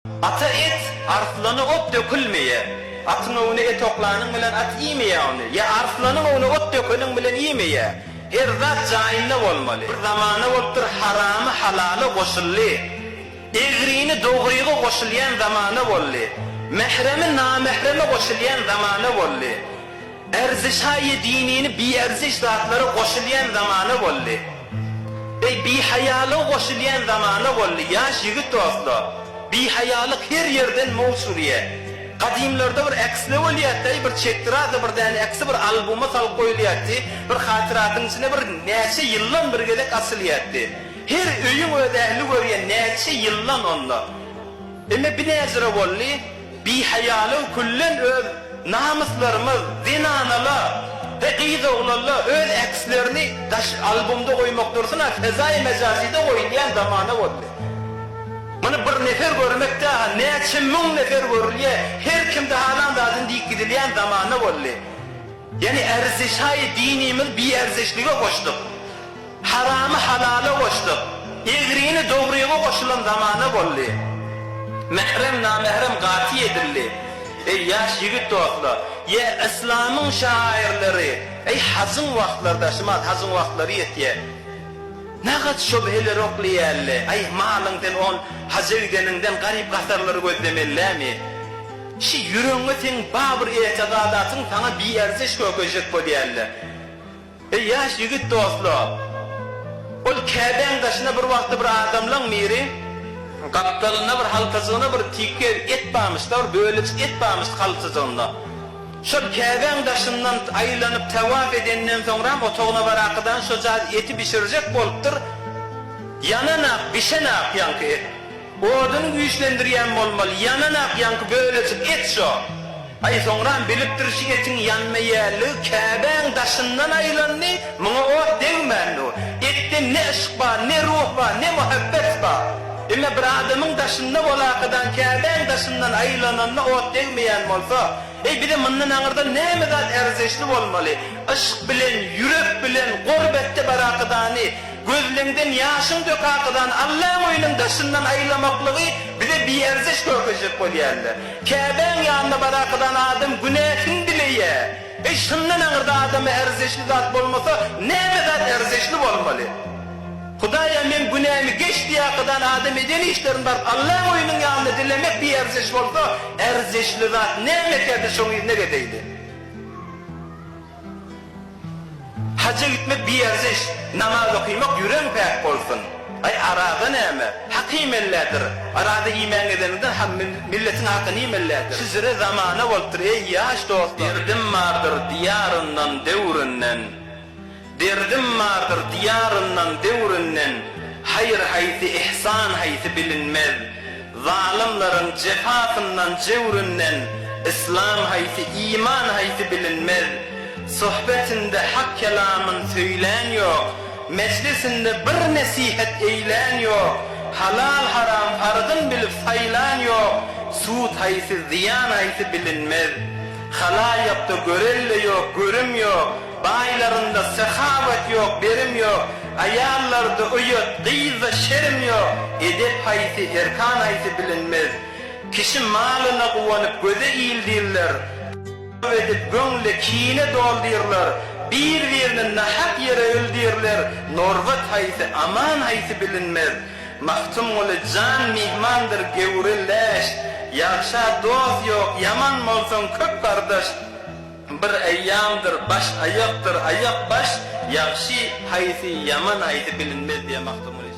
Ata et arflanı ot dökülmeye. Atın onu et oklanın bilen at yemeye onu. Ya arflanın onu ot dökülün bilen yemeye. Her zat cayinde olmalı. Bir zamanı oluptur haramı halalı koşullu. Egrini doğruyu koşulayan zamanı oldu. Mehremi namehremi koşulayan zamanı oldu. Erzişayı dinini bi erziş zatları koşulayan zamanı oldu. Bi hayalı koşulayan zamanı oldu. Yaş yigit dostlar. Bi hayalık her yerden mevsuriye. Kadimlerde bir eksli oluyatı, bir çektiratı, bir tane eksi bir albuma sal koyuluyatı, bir hatıratın içine bir neçe yıllan bir gedek asılıyatı. Her öyün ödehli görüyen neçe yıllan onunla. Ama bir nezire oldu, bi hayalı kullen öz namuslarımız, zinanalı, pekize oğlanlı öz ekslerini albumda koymak dursuna, fezai mecazide koyulayan zamanı oldu. Mana bir nefer görmekte, neçe mün nefer görülüyor, her kimde halan dadın deyip gidileyen zamanı oldu. Yani erzişayı dinimiz bir erzişliğe koştuk. Haramı halale koştuk. Egrini doğruya koşulan zamanı oldu. Mehrem namehrem gati edildi. Ey yaş yigit dostlar, ya İslam'ın şairleri, ey hazın vaktlarda, şumat hazın vaktları yetiye. Nagat şübheler okliyerli, ay malından on hazırdeninden garip kasarları gözlemeler mi? Şi yüreğin babır etiqadatın sana bir erziş kökecek bu diyerler. Ey yaş yigit dostlar, ol Kabe'nin taşına bir vakti bir adamlan miri, kaptalına bir halkasına bir tiker et bağmışlar, böyle et bağmış halkasında. Şol Kabe'nin taşından aylanıp tevaf edenden sonra otoğuna varakıdan şu zat eti pişirecek boluptur. Yananak, bişenak yankı et. Odunu güçlendiriyen olmalı, yananak yankı böylece et şu. Ay sonra biliptir şu etin yanmayeli, Kabe'nin taşından aylanını, buna o devmen o. Ette ne ışık var, ne ruh var, ne muhabbet var. Ama bir adamın taşında olakadan, Kabe'nin taşından aylananına o devmeyen olsa, bir de bundan ağırda ne medat erzişli olmalı? Işık bilen, yürek bilen, gurbette barakıdanı, gözlerinden yaşın dökakıdan, Allah'ın oyunun taşından aylamaklığı bir de bir erziş kökecek oluyorlar. Kabe'nin yanında barakıdan adam günahın dileye. Şundan ağırda adamı erzişli zat olmasa ne medat erzişli olmalı? Hudaya men günahımı geçtiği kadar adam edeni işlerin var. Allah'ın oyunun yanında dilemek bir erziş olsa, erzişli zat ne mekerde şunu ne gedeydi? Hacı gitmek bir erziş, namaz okuymak yüreğin pek olsun. Ay arada neyme? Hak imellerdir. Arada iman edeninden milletin hakkını imellerdir. Sizlere zamanı oldur ey yaş dostlar. Derdim vardır diyarından, devrinden. Derdim vardır diyarından, devrinden. Hayır hayti, ihsan hayti bilinmez. Zalimlerin cefasından, cevrinden. İslam hayti, iman hayti bilinmez. Sohbetinde hak kelamın söylen yok. Meclisinde bir nasihat eylen yok. Halal haram farzın bilip saylan yok. Suud hayti, ziyan hayti bilinmez. Halayakta görelle yok, görüm yok. Baylarında sehavet yok, berim yok. Ayallarda uyut, gıyz ve şerim yok. Edep hayti, erkan hayti bilinmez. Kişi malına kuvanıp göze eğildirler. Edip gönle kine doldurlar. Bir nahak yere öldürler. Norvat hayti, aman hayti bilinmez. Mahtum ola can mihmandır gevrilleş. Yakşa dost yok, yaman olsun köp kardeş. Bir eyyamdır, baş ayaktır, ayak baş. Yakşı hayti, yaman hayti bilinmez diye mahtum ola.